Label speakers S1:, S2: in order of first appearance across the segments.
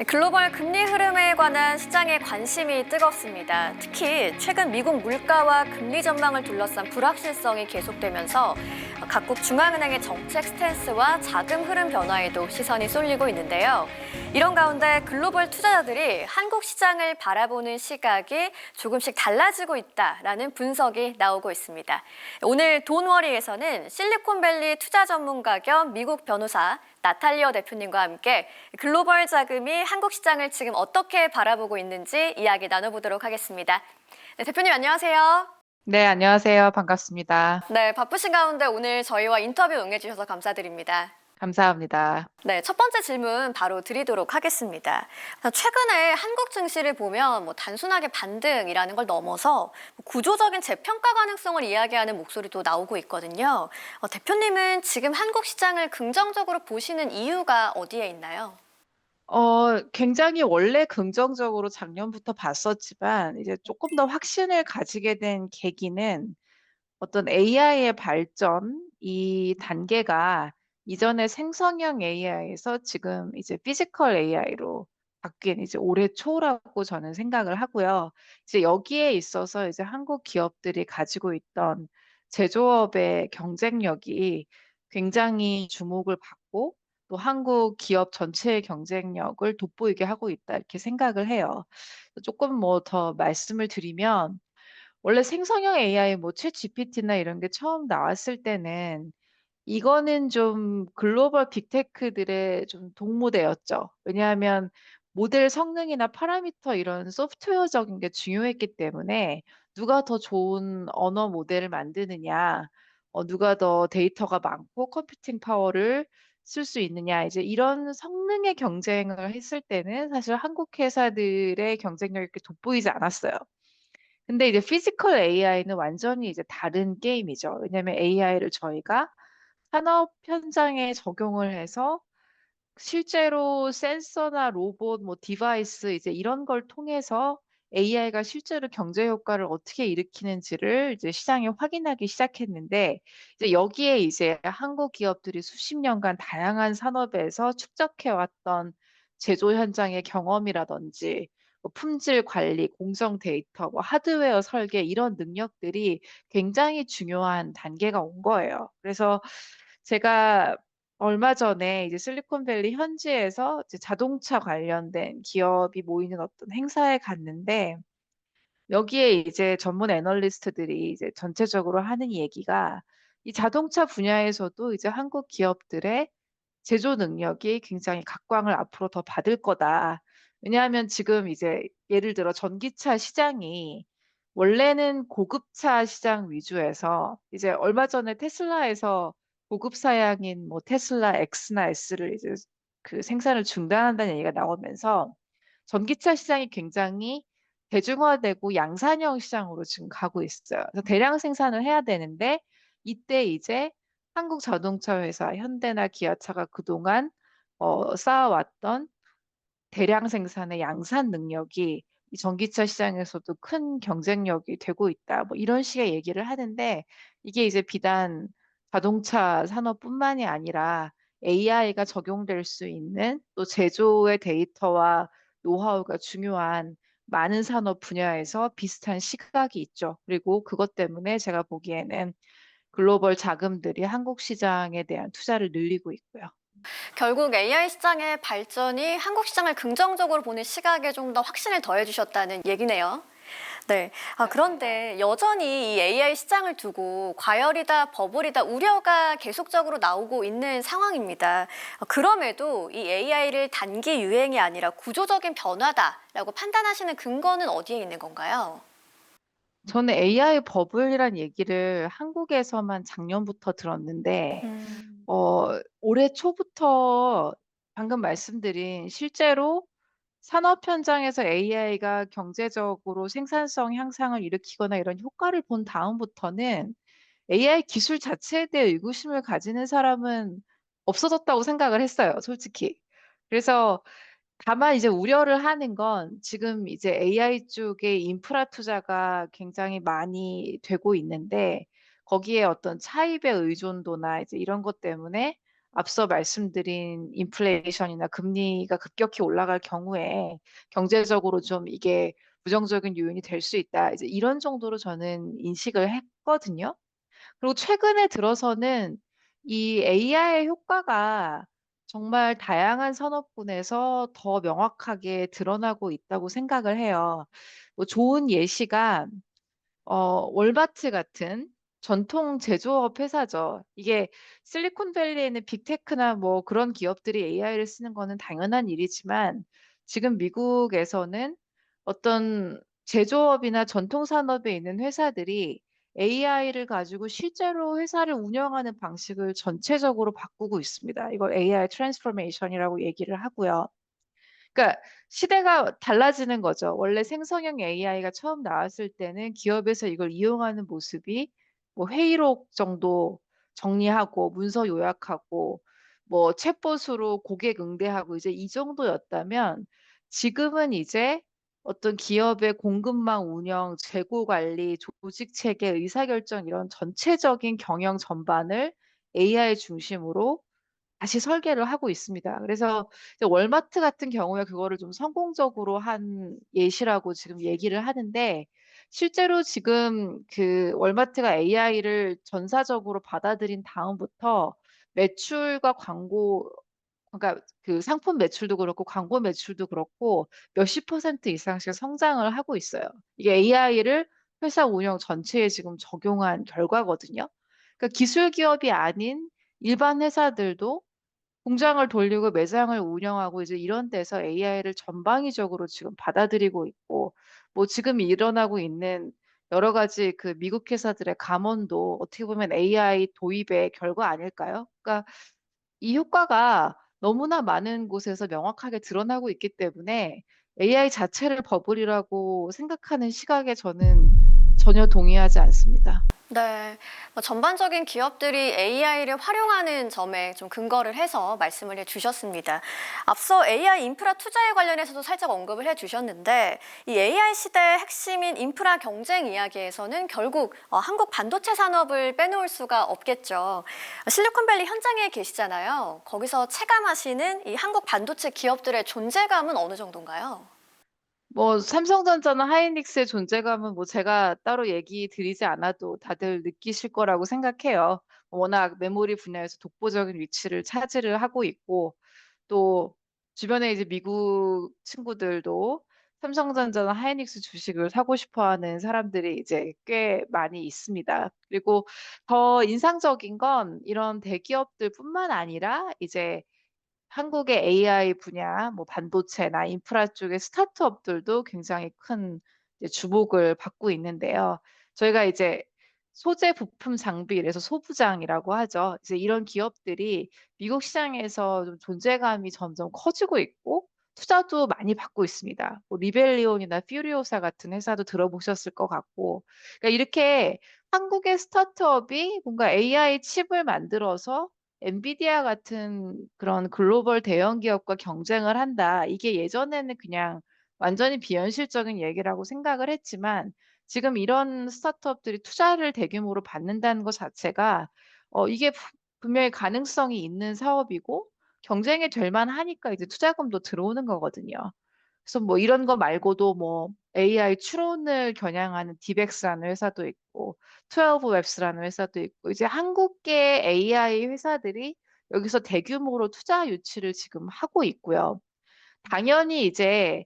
S1: 글로벌 금리 흐름에 관한 시장의 관심이 뜨겁습니다. 특히 최근 미국 물가와 금리 전망을 둘러싼 불확실성이 계속되면서 각국 중앙은행의 정책 스탠스와 자금 흐름 변화에도 시선이 쏠리고 있는데요. 이런 가운데 글로벌 투자자들이 한국 시장을 바라보는 시각이 조금씩 달라지고 있다라는 분석이 나오고 있습니다. 오늘 돈워리에서는 실리콘밸리 투자 전문가 겸 미국 변호사 나탈리아 대표님과 함께 글로벌 자금이 한국 시장을 지금 어떻게 바라보고 있는지 이야기 나눠보도록 하겠습니다. 네, 대표님 안녕하세요.
S2: 네, 안녕하세요. 반갑습니다.
S1: 네, 바쁘신 가운데 오늘 저희와 인터뷰 응해주셔서 감사드립니다.
S2: 감사합니다.
S1: 네, 첫 번째 질문 바로 드리도록 하겠습니다. 최근에 한국 증시를 보면 단순하게 반등이라는 걸 넘어서 구조적인 재평가 가능성을 이야기하는 목소리도 나오고 있거든요. 대표님은 지금 한국 시장을 긍정적으로 보시는 이유가 어디에 있나요?
S2: 굉장히 원래 긍정적으로 작년부터 봤었지만, 이제 조금 더 확신을 가지게 된 계기는 어떤 AI의 발전, 이 단계가 이전에 생성형 AI에서 지금 이제 피지컬 AI로 바뀐 이제 올해 초라고 저는 생각을 하고요. 이제 여기에 있어서 이제 한국 기업들이 가지고 있던 제조업의 경쟁력이 굉장히 주목을 받고 또 한국 기업 전체의 경쟁력을 돋보이게 하고 있다 이렇게 생각을 해요. 조금 뭐 더 말씀을 드리면 원래 생성형 AI 뭐 챗GPT나 이런 게 처음 나왔을 때는 이거는 좀 글로벌 빅테크들의 좀 동무대였죠. 왜냐하면 모델 성능이나 파라미터 이런 소프트웨어적인 게 중요했기 때문에 누가 더 좋은 언어 모델을 만드느냐, 누가 더 데이터가 많고 컴퓨팅 파워를 쓸 수 있느냐, 이제 이런 성능의 경쟁을 했을 때는 사실 한국 회사들의 경쟁력이 이렇게 돋보이지 않았어요. 근데 이제 피지컬 AI는 완전히 이제 다른 게임이죠. 왜냐하면 AI를 저희가 산업 현장에 적용을 해서 실제로 센서나 로봇, 뭐 디바이스 이제 이런 걸 통해서 AI가 실제로 경제 효과를 어떻게 일으키는지를 이제 시장에 확인하기 시작했는데 이제 여기에 이제 한국 기업들이 수십 년간 다양한 산업에서 축적해왔던 제조 현장의 경험이라든지 뭐 품질 관리, 공정 데이터, 뭐 하드웨어 설계 이런 능력들이 굉장히 중요한 단계가 온 거예요. 그래서 제가 얼마 전에 이제 실리콘밸리 현지에서 이제 자동차 관련된 기업이 모이는 어떤 행사에 갔는데 여기에 이제 전문 애널리스트들이 이제 전체적으로 하는 얘기가 이 자동차 분야에서도 이제 한국 기업들의 제조 능력이 굉장히 각광을 앞으로 더 받을 거다. 왜냐하면 지금 이제 예를 들어 전기차 시장이 원래는 고급차 시장 위주에서 이제 얼마 전에 테슬라에서 고급 사양인 뭐 테슬라 X나 S를 이제 그 생산을 중단한다는 얘기가 나오면서 전기차 시장이 굉장히 대중화되고 양산형 시장으로 지금 가고 있어요. 그래서 대량 생산을 해야 되는데 이때 이제 한국 자동차 회사, 현대나 기아차가 그동안 쌓아왔던 대량 생산의 양산 능력이 이 전기차 시장에서도 큰 경쟁력이 되고 있다. 뭐 이런 식의 얘기를 하는데 이게 이제 비단 자동차 산업뿐만이 아니라 AI가 적용될 수 있는 또 제조의 데이터와 노하우가 중요한 많은 산업 분야에서 비슷한 시각이 있죠. 그리고 그것 때문에 제가 보기에는 글로벌 자금들이 한국 시장에 대한 투자를 늘리고 있고요.
S1: 결국 AI 시장의 발전이 한국 시장을 긍정적으로 보는 시각에 좀 더 확신을 더해주셨다는 얘기네요. 네.
S2: 맞습니다.
S1: 그런데 여전히 이 AI 시장을 두고 과열이다, 버블이다 우려가 계속적으로 나오고 있는 상황입니다. 그럼에도 이 AI를 단기 유행이 아니라 구조적인 변화다라고 판단하시는 근거는 어디에 있는 건가요?
S2: 저는 AI 버블이란 얘기를 한국에서만 작년부터 들었는데,
S1: 음.
S2: 올해 초부터 방금 말씀드린 실제로 산업 현장에서 AI가 경제적으로 생산성 향상을 일으키거나 이런 효과를 본 다음부터는 AI 기술 자체에 대해 의구심을 가지는 사람은 없어졌다고 생각을 했어요, 솔직히. 그래서 다만 이제 우려를 하는 건 지금 이제 AI 쪽에 인프라 투자가 굉장히 많이 되고 있는데 거기에 어떤 차입의 의존도나 이제 이런 것 때문에 앞서 말씀드린 인플레이션이나 금리가 급격히 올라갈 경우에 경제적으로 좀 이게 부정적인 요인이 될 수 있다. 이제 이런 정도로 저는 인식을 했거든요. 그리고 최근에 들어서는 이 AI의 효과가 정말 다양한 산업군에서 더 명확하게 드러나고 있다고 생각을 해요. 뭐 좋은 예시가 월마트 같은 전통 제조업 회사죠. 이게 실리콘밸리에는 빅테크나 뭐 그런 기업들이 AI를 쓰는 거는 당연한 일이지만 지금 미국에서는 어떤 제조업이나 전통 산업에 있는 회사들이 AI를 가지고 실제로 회사를 운영하는 방식을 전체적으로 바꾸고 있습니다. 이걸 AI 트랜스포메이션이라고 얘기를 하고요. 그러니까 시대가 달라지는 거죠. 원래 생성형 AI가 처음 나왔을 때는 기업에서 이걸 이용하는 모습이 뭐 회의록 정도 정리하고 문서 요약하고 뭐 챗봇으로 고객 응대하고 이제 이 정도였다면 지금은 이제 어떤 기업의 공급망 운영, 재고 관리, 조직 체계, 의사결정 이런 전체적인 경영 전반을 AI 중심으로 다시 설계를 하고 있습니다. 그래서 이제 월마트 같은 경우에 그거를 좀 성공적으로 한 예시라고 지금 얘기를 하는데 실제로 지금 그 월마트가 AI를 전사적으로 받아들인 다음부터 매출과 광고 그러니까 그 상품 매출도 그렇고 광고 매출도 그렇고 몇십 퍼센트 이상씩 성장을 하고 있어요. 이게 AI를 회사 운영 전체에 지금 적용한 결과거든요. 그러니까 기술 기업이 아닌 일반 회사들도 공장을 돌리고 매장을 운영하고 이제 이런 데서 AI를 전방위적으로 지금 받아들이고 있고, 뭐 지금 일어나고 있는 여러 가지 그 미국 회사들의 감원도 어떻게 보면 AI 도입의 결과 아닐까요? 그러니까 이 효과가 너무나 많은 곳에서 명확하게 드러나고 있기 때문에 AI 자체를 버블이라고 생각하는 시각에 저는 전혀 동의하지 않습니다.
S1: 네, 전반적인 기업들이 AI를 활용하는 점에 좀 근거를 해서 말씀을 해주셨습니다. 앞서 AI 인프라 투자에 관련해서도 살짝 언급을 해주셨는데 이 AI 시대의 핵심인 인프라 경쟁 이야기에서는 결국 한국 반도체 산업을 빼놓을 수가 없겠죠. 실리콘밸리 현장에 계시잖아요. 거기서 체감하시는 이 한국 반도체 기업들의 존재감은 어느 정도인가요?
S2: 뭐 삼성전자나 하이닉스의 존재감은 뭐 제가 따로 얘기 드리지 않아도 다들 느끼실 거라고 생각해요. 워낙 메모리 분야에서 독보적인 위치를 차지를 하고 있고 또 주변에 이제 미국 친구들도 삼성전자나 하이닉스 주식을 사고 싶어 하는 사람들이 이제 꽤 많이 있습니다. 그리고 더 인상적인 건 이런 대기업들뿐만 아니라 이제 한국의 AI 분야, 뭐 반도체나 인프라 쪽의 스타트업들도 굉장히 큰 이제 주목을 받고 있는데요. 저희가 이제 소재 부품 장비, 이래서 소부장이라고 하죠. 이제 이런 기업들이 미국 시장에서 좀 존재감이 점점 커지고 있고 투자도 많이 받고 있습니다. 뭐 리벨리온이나 퓨리오사 같은 회사도 들어보셨을 것 같고, 그러니까 이렇게 한국의 스타트업이 뭔가 AI 칩을 만들어서 엔비디아 같은 그런 글로벌 대형 기업과 경쟁을 한다. 이게 예전에는 그냥 완전히 비현실적인 얘기라고 생각을 했지만 지금 이런 스타트업들이 투자를 대규모로 받는다는 것 자체가 이게 분명히 가능성이 있는 사업이고 경쟁이 될 만하니까 이제 투자금도 들어오는 거거든요. 그래서 뭐 이런 거 말고도 뭐 AI 추론을 겨냥하는 디벡스라는 회사도 있고 12웹스라는 회사도 있고 이제 한국계 AI 회사들이 여기서 대규모로 투자 유치를 지금 하고 있고요. 당연히 이제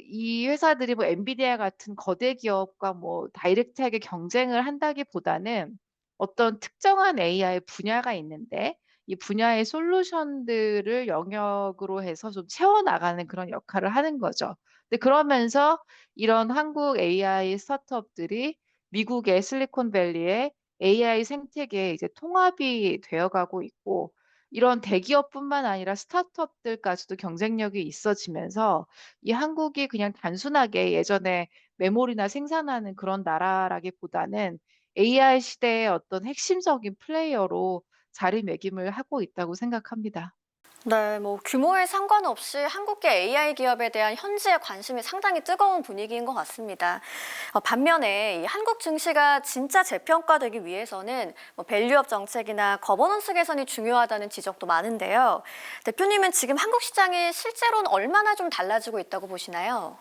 S2: 이 회사들이 뭐 엔비디아 같은 거대 기업과 뭐 다이렉트하게 경쟁을 한다기보다는 어떤 특정한 AI 분야가 있는데 이 분야의 솔루션들을 영역으로 해서 좀 채워나가는 그런 역할을 하는 거죠. 근데 그러면서 이런 한국 AI 스타트업들이 미국의 실리콘밸리의 AI 생태계에 이제 통합이 되어가고 있고 이런 대기업뿐만 아니라 스타트업들까지도 경쟁력이 있어지면서 이 한국이 그냥 단순하게 예전에 메모리나 생산하는 그런 나라라기보다는 AI 시대의 어떤 핵심적인 플레이어로 자리매김을 하고 있다고 생각합니다.
S1: 네, 뭐 규모에 상관없이 한국계 AI 기업에 대한 현지의 관심이 상당히 뜨거운 분위기인 것 같습니다. 반면에 이 한국 증시가 진짜 재평가되기 위해서는 뭐 밸류업 정책이나 거버넌스 개선이 중요하다는 지적도 많은데요. 대표님은 지금 한국 시장이 실제로는 얼마나 좀 달라지고 있다고 보시나요?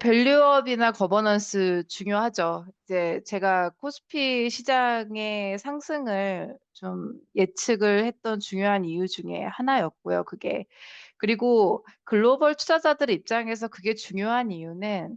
S2: 밸류업이나 거버넌스 중요하죠. 이제 제가 코스피 시장의 상승을 좀 예측을 했던 중요한 이유 중에 하나였고요, 그게. 그리고 글로벌 투자자들 입장에서 그게 중요한 이유는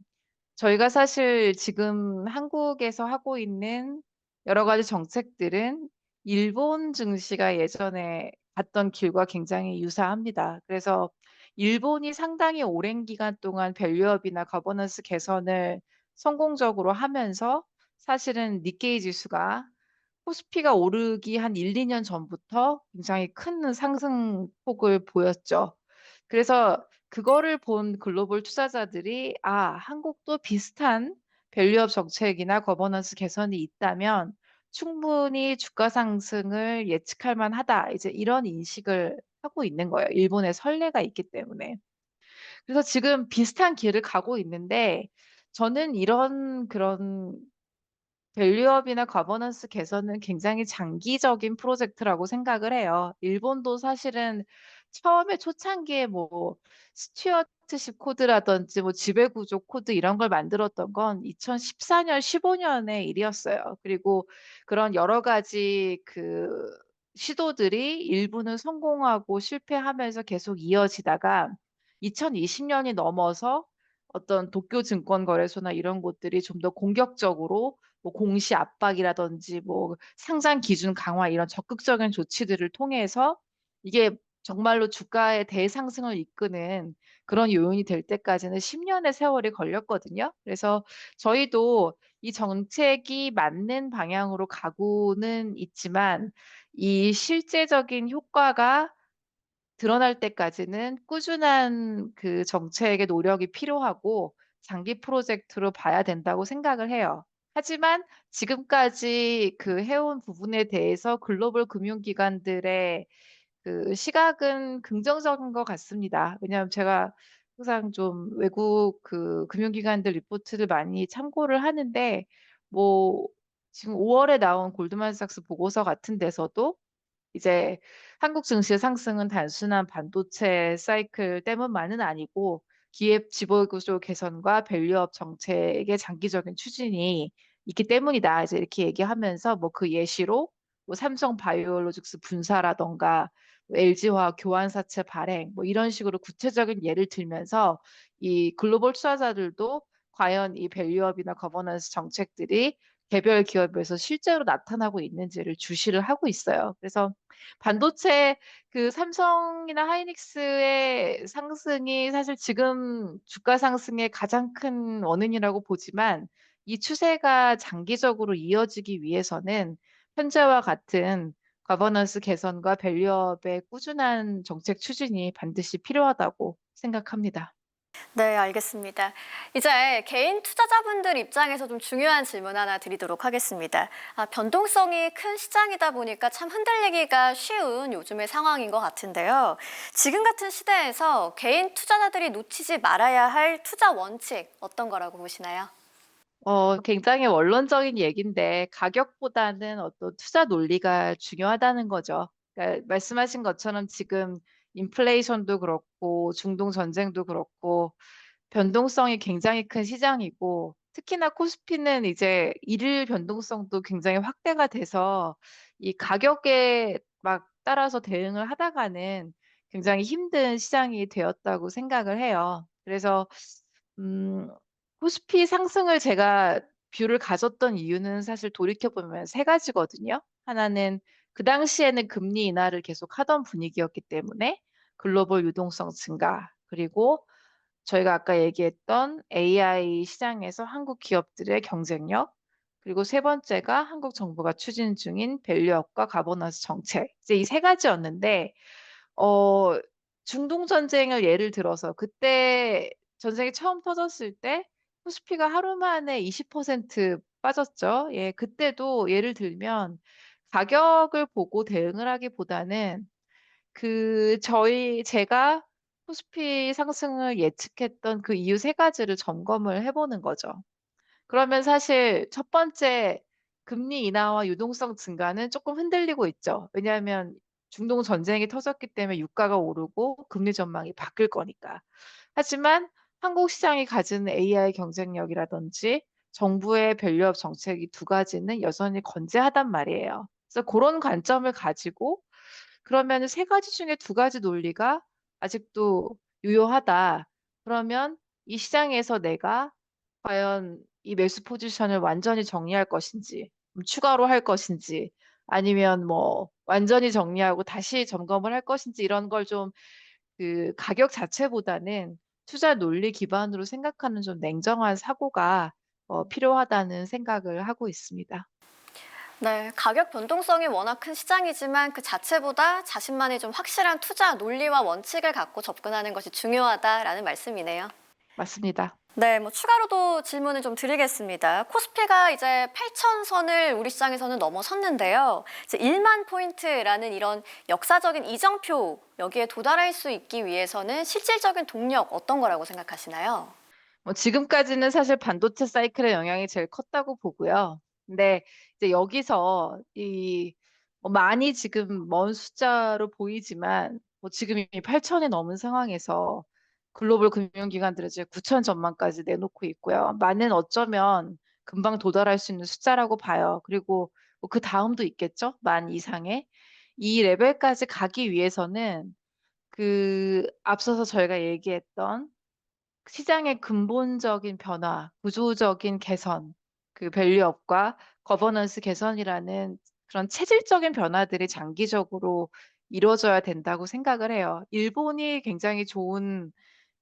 S2: 저희가 사실 지금 한국에서 하고 있는 여러 가지 정책들은 일본 증시가 예전에 갔던 길과 굉장히 유사합니다. 그래서 일본이 상당히 오랜 기간 동안 밸류업이나 거버넌스 개선을 성공적으로 하면서 사실은 니케이 지수가 코스피가 오르기 한 1, 2년 전부터 굉장히 큰 상승폭을 보였죠. 그래서 그거를 본 글로벌 투자자들이 한국도 비슷한 밸류업 정책이나 거버넌스 개선이 있다면 충분히 주가 상승을 예측할 만하다. 이제 이런 인식을 하고 있는 거예요. 일본의 선례가 있기 때문에. 그래서 지금 비슷한 길을 가고 있는데 저는 이런 그런 밸류업이나 거버넌스 개선은 굉장히 장기적인 프로젝트라고 생각을 해요. 일본도 사실은 처음에 초창기에 뭐 스튜어트십 코드라든지 뭐 지배구조 코드 이런 걸 만들었던 건 2014년, 15년의 일이었어요. 그리고 그런 여러 가지 그 시도들이 일부는 성공하고 실패하면서 계속 이어지다가 2020년이 넘어서 어떤 도쿄 증권거래소나 이런 곳들이 좀 더 공격적으로 뭐 공시 압박이라든지 뭐 상장 기준 강화 이런 적극적인 조치들을 통해서 이게 정말로 주가의 대상승을 이끄는 그런 요인이 될 때까지는 10년의 세월이 걸렸거든요. 그래서 저희도 이 정책이 맞는 방향으로 가고는 있지만 이 실제적인 효과가 드러날 때까지는 꾸준한 그 정책의 노력이 필요하고 장기 프로젝트로 봐야 된다고 생각을 해요. 하지만 지금까지 그 해온 부분에 대해서 글로벌 금융기관들의 그 시각은 긍정적인 것 같습니다. 왜냐하면 제가 항상 좀 외국 그 금융기관들 리포트를 많이 참고를 하는데 뭐 지금 5월에 나온 골드만삭스 보고서 같은 데서도 이제 한국 증시의 상승은 단순한 반도체 사이클 때문만은 아니고 기업 지배구조 개선과 밸류업 정책의 장기적인 추진이 있기 때문이다. 이제 이렇게 얘기하면서 뭐 그 예시로 뭐 삼성 바이오로직스 분사라던가 LG화학 교환사채 발행 뭐 이런 식으로 구체적인 예를 들면서 이 글로벌 투자자들도 과연 이 밸류업이나 거버넌스 정책들이 개별 기업에서 실제로 나타나고 있는지를 주시를 하고 있어요. 그래서 반도체 그 삼성이나 하이닉스의 상승이 사실 지금 주가 상승의 가장 큰 원인이라고 보지만 이 추세가 장기적으로 이어지기 위해서는 현재와 같은 거버넌스 개선과 밸류업의 꾸준한 정책 추진이 반드시 필요하다고 생각합니다.
S1: 네, 알겠습니다. 이제 개인 투자자분들 입장에서 좀 중요한 질문 하나 드리도록 하겠습니다. 변동성이 큰 시장이다 보니까 참 흔들리기가 쉬운 요즘의 상황인 것 같은데요. 지금 같은 시대에서 개인 투자자들이 놓치지 말아야 할 투자 원칙 어떤 거라고 보시나요?
S2: 굉장히 원론적인 얘기인데 가격보다는 어떤 투자 논리가 중요하다는 거죠. 그러니까 말씀하신 것처럼 지금 인플레이션도 그렇고 중동 전쟁도 그렇고 변동성이 굉장히 큰 시장이고 특히나 코스피는 이제 일일 변동성도 굉장히 확대가 돼서 이 가격에 막 따라서 대응을 하다가는 굉장히 힘든 시장이 되었다고 생각을 해요. 그래서 음, 코스피 상승을 제가 뷰를 가졌던 이유는 사실 돌이켜보면 세 가지거든요. 하나는 그 당시에는 금리 인하를 계속 하던 분위기였기 때문에 글로벌 유동성 증가, 그리고 저희가 아까 얘기했던 AI 시장에서 한국 기업들의 경쟁력, 그리고 세 번째가 한국 정부가 추진 중인 밸류업과 가버넌스 정책. 이제 이 세 가지였는데, 어, 중동 전쟁을 예를 들어서 그때 전쟁이 처음 터졌을 때 코스피가 하루 만에 20% 빠졌죠. 예, 그때도 예를 들면 가격을 보고 대응을 하기보다는 제가 코스피 상승을 예측했던 그 이유 세 가지를 점검을 해보는 거죠. 그러면 사실 첫 번째 금리 인하와 유동성 증가는 조금 흔들리고 있죠. 왜냐하면 중동 전쟁이 터졌기 때문에 유가가 오르고 금리 전망이 바뀔 거니까. 하지만 한국 시장이 가지는 AI 경쟁력이라든지 정부의 밸류업 정책이 두 가지는 여전히 건재하단 말이에요. 그래서 그런 관점을 가지고 그러면 세 가지 중에 두 가지 논리가 아직도 유효하다. 그러면 이 시장에서 내가 과연 이 매수 포지션을 완전히 정리할 것인지, 추가로 할 것인지, 아니면 뭐 완전히 정리하고 다시 점검을 할 것인지 이런 걸 좀 그 가격 자체보다는 투자 논리 기반으로 생각하는 좀 냉정한 사고가 필요하다는 생각을 하고 있습니다.
S1: 네, 가격 변동성이 워낙 큰 시장이지만 그 자체보다 자신만의 좀 확실한 투자 논리와 원칙을 갖고 접근하는 것이 중요하다라는 말씀이네요.
S2: 맞습니다.
S1: 네, 뭐 추가로도 질문을 좀 드리겠습니다. 코스피가 이제 8,000선을 우리 시장에서는 넘어섰는데요. 이제 1만 포인트라는 이런 역사적인 이정표 여기에 도달할 수 있기 위해서는 실질적인 동력 어떤 거라고 생각하시나요?
S2: 뭐 지금까지는 사실 반도체 사이클의 영향이 제일 컸다고 보고요. 근데 이제 여기서 많이 지금 먼 숫자로 보이지만 뭐 지금 이미 8천이 넘은 상황에서 글로벌 금융기관들은 이제 9천 전망까지 내놓고 있고요. 많은 어쩌면 금방 도달할 수 있는 숫자라고 봐요. 그리고 뭐그 다음도 있겠죠? 만 이상의. 이 레벨까지 가기 위해서는 앞서서 저희가 얘기했던 시장의 근본적인 변화, 구조적인 개선, 그 밸류업과 거버넌스 개선이라는 그런 체질적인 변화들이 장기적으로 이루어져야 된다고 생각을 해요. 일본이 굉장히 좋은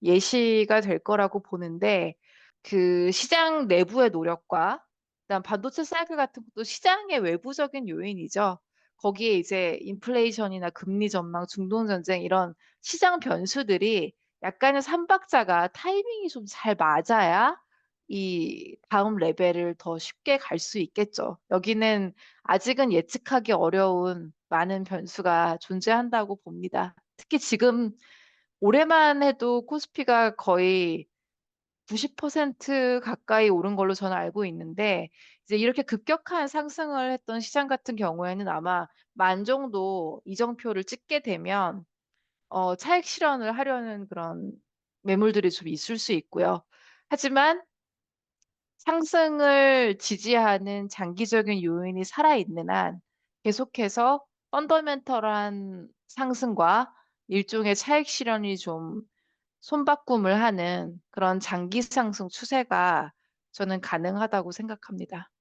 S2: 예시가 될 거라고 보는데 그 시장 내부의 노력과 그다음 반도체 사이클 같은 것도 시장의 외부적인 요인이죠. 거기에 이제 인플레이션이나 금리 전망, 중동 전쟁 이런 시장 변수들이 약간의 삼박자가 타이밍이 좀 잘 맞아야 이 다음 레벨을 더 쉽게 갈 수 있겠죠. 여기는 아직은 예측하기 어려운 많은 변수가 존재한다고 봅니다. 특히 지금 올해만 해도 코스피가 거의 90% 가까이 오른 걸로 저는 알고 있는데, 이제 이렇게 급격한 상승을 했던 시장 같은 경우에는 아마 만 정도 이정표를 찍게 되면 차익 실현을 하려는 그런 매물들이 좀 있을 수 있고요. 하지만 상승을 지지하는 장기적인 요인이 살아있는 한 계속해서 펀더멘털한 상승과 일종의 차익 실현이 좀 손바꿈을 하는 그런 장기 상승 추세가 저는 가능하다고 생각합니다.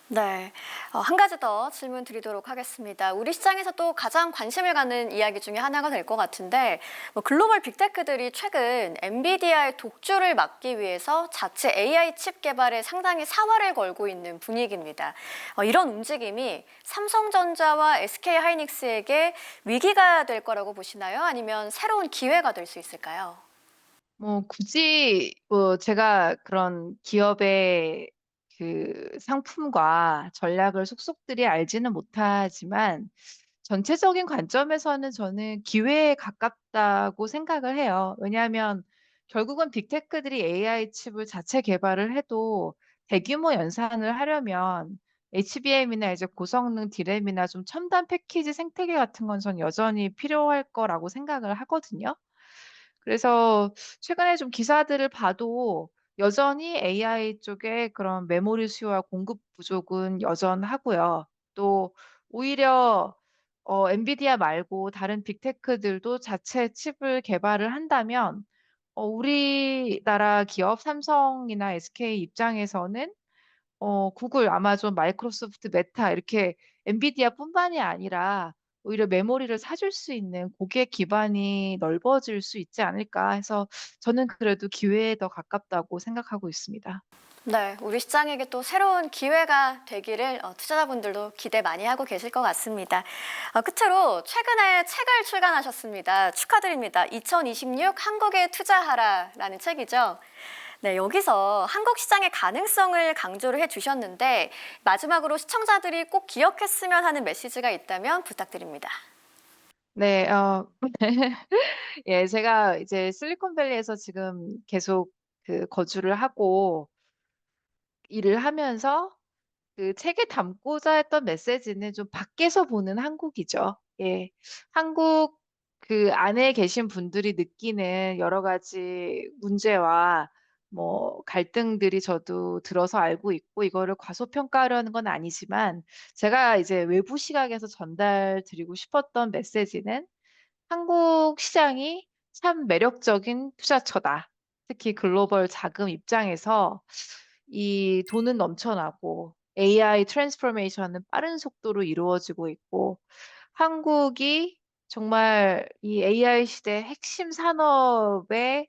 S1: 네, 한 가지 더 질문 드리도록 하겠습니다. 우리 시장에서 또 가장 관심을 갖는 이야기 중에 하나가 될 것 같은데, 뭐 글로벌 빅테크들이 최근 엔비디아의 독주를 막기 위해서 자체 AI 칩 개발에 상당히 사활을 걸고 있는 분위기입니다. 이런 움직임이 삼성전자와 SK하이닉스에게 위기가 될 거라고 보시나요? 아니면 새로운 기회가 될 수 있을까요?
S2: 뭐 굳이 뭐 제가 그런 기업의 그 상품과 전략을 속속들이 알지는 못하지만 전체적인 관점에서는 저는 기회에 가깝다고 생각을 해요. 왜냐하면 결국은 빅테크들이 AI 칩을 자체 개발을 해도 대규모 연산을 하려면 HBM이나 이제 고성능 D램이나 좀 첨단 패키지 생태계 같은 건 전 여전히 필요할 거라고 생각을 하거든요. 그래서 최근에 좀 기사들을 봐도 여전히 AI 쪽에 그런 메모리 수요와 공급 부족은 여전하고요. 또 오히려 엔비디아 말고 다른 빅테크들도 자체 칩을 개발을 한다면 우리나라 기업 삼성이나 SK 입장에서는 구글, 아마존, 마이크로소프트, 메타 이렇게 엔비디아뿐만이 아니라 오히려 메모리를 사줄 수 있는 고객 기반이 넓어질 수 있지 않을까 해서 저는 그래도 기회에 더 가깝다고 생각하고 있습니다.
S1: 네, 우리 시장에게 또 새로운 기회가 되기를 투자자분들도 기대 많이 하고 계실 것 같습니다. 끝으로 최근에 책을 출간하셨습니다. 축하드립니다. 2026 한국에 투자하라라는 책이죠. 네, 여기서 한국 시장의 가능성을 강조를 해주셨는데 마지막으로 시청자들이 꼭 기억했으면 하는 메시지가 있다면 부탁드립니다.
S2: 네, 예, 제가 이제 실리콘밸리에서 지금 계속 그 거주를 하고 일을 하면서 그 책에 담고자 했던 메시지는 좀 밖에서 보는 한국이죠. 예. 한국 그 안에 계신 분들이 느끼는 여러 가지 문제와 뭐 갈등들이 저도 들어서 알고 있고 이거를 과소평가하려는 건 아니지만 제가 이제 외부 시각에서 전달드리고 싶었던 메시지는 한국 시장이 참 매력적인 투자처다. 특히 글로벌 자금 입장에서 이 돈은 넘쳐나고 AI 트랜스포메이션은 빠른 속도로 이루어지고 있고 한국이 정말 이 AI 시대 핵심 산업의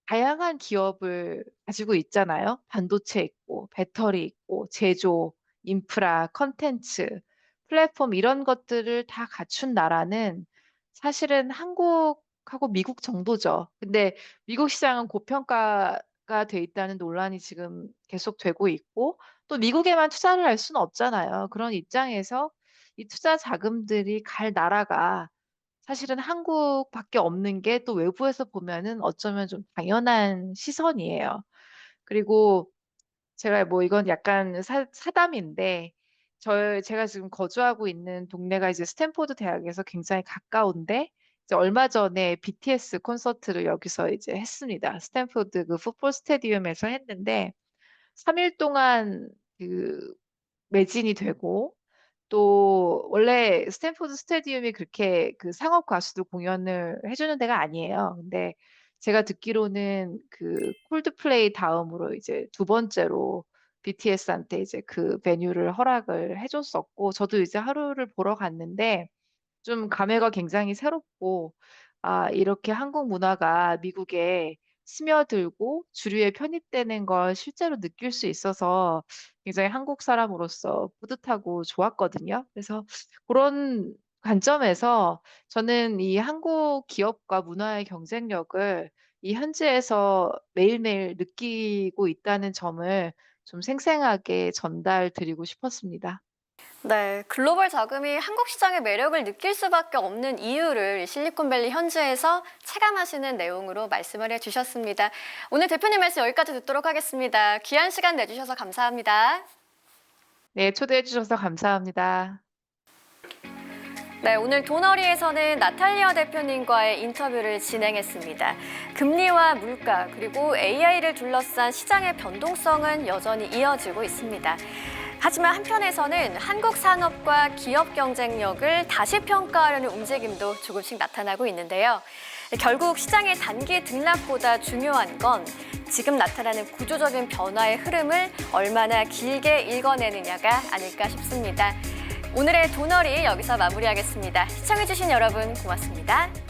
S2: 다양한 기업을 가지고 있잖아요. 반도체 있고, 배터리 있고, 제조, 인프라, 컨텐츠, 플랫폼 이런 것들을 다 갖춘 나라는 사실은 한국하고 미국 정도죠. 근데 미국 시장은 고평가가 돼 있다는 논란이 지금 계속되고 있고, 또 미국에만 투자를 할 수는 없잖아요. 그런 입장에서 이 투자 자금들이 갈 나라가 사실은 한국밖에 없는 게 또 외부에서 보면은 어쩌면 좀 당연한 시선이에요. 그리고 제가 뭐 이건 약간 사담인데 제가 지금 거주하고 있는 동네가 이제 스탠포드 대학에서 굉장히 가까운데 이제 얼마 전에 BTS 콘서트를 여기서 이제 했습니다. 스탠포드 그 풋볼 스테디움에서 했는데 3일 동안 그 매진이 되고 또 원래 스탠포드 스테디움이 그렇게 그 상업 가수들 공연을 해주는 데가 아니에요. 근데 제가 듣기로는 그 콜드플레이 다음으로 이제 두 번째로 BTS한테 이제 그 베뉴를 허락을 해줬었고 저도 이제 하루를 보러 갔는데 좀 감회가 굉장히 새롭고, 아, 이렇게 한국 문화가 미국에 스며들고 주류에 편입되는 걸 실제로 느낄 수 있어서 굉장히 한국 사람으로서 뿌듯하고 좋았거든요. 그래서 그런 관점에서 저는 이 한국 기업과 문화의 경쟁력을 이 현지에서 매일매일 느끼고 있다는 점을 좀 생생하게 전달드리고 싶었습니다.
S1: 네, 글로벌 자금이 한국 시장의 매력을 느낄 수밖에 없는 이유를 실리콘밸리 현지에서 체감하시는 내용으로 말씀을 해주셨습니다. 오늘 대표님 말씀 여기까지 듣도록 하겠습니다. 귀한 시간 내주셔서 감사합니다.
S2: 네, 초대해 주셔서 감사합니다.
S1: 네, 오늘 도너리에서는 나탈리아 대표님과의 인터뷰를 진행했습니다. 금리와 물가 그리고 AI를 둘러싼 시장의 변동성은 여전히 이어지고 있습니다. 하지만 한편에서는 한국 산업과 기업 경쟁력을 다시 평가하려는 움직임도 조금씩 나타나고 있는데요. 결국 시장의 단기 등락보다 중요한 건 지금 나타나는 구조적인 변화의 흐름을 얼마나 길게 읽어내느냐가 아닐까 싶습니다. 오늘의 도너리 여기서 마무리하겠습니다. 시청해주신 여러분 고맙습니다.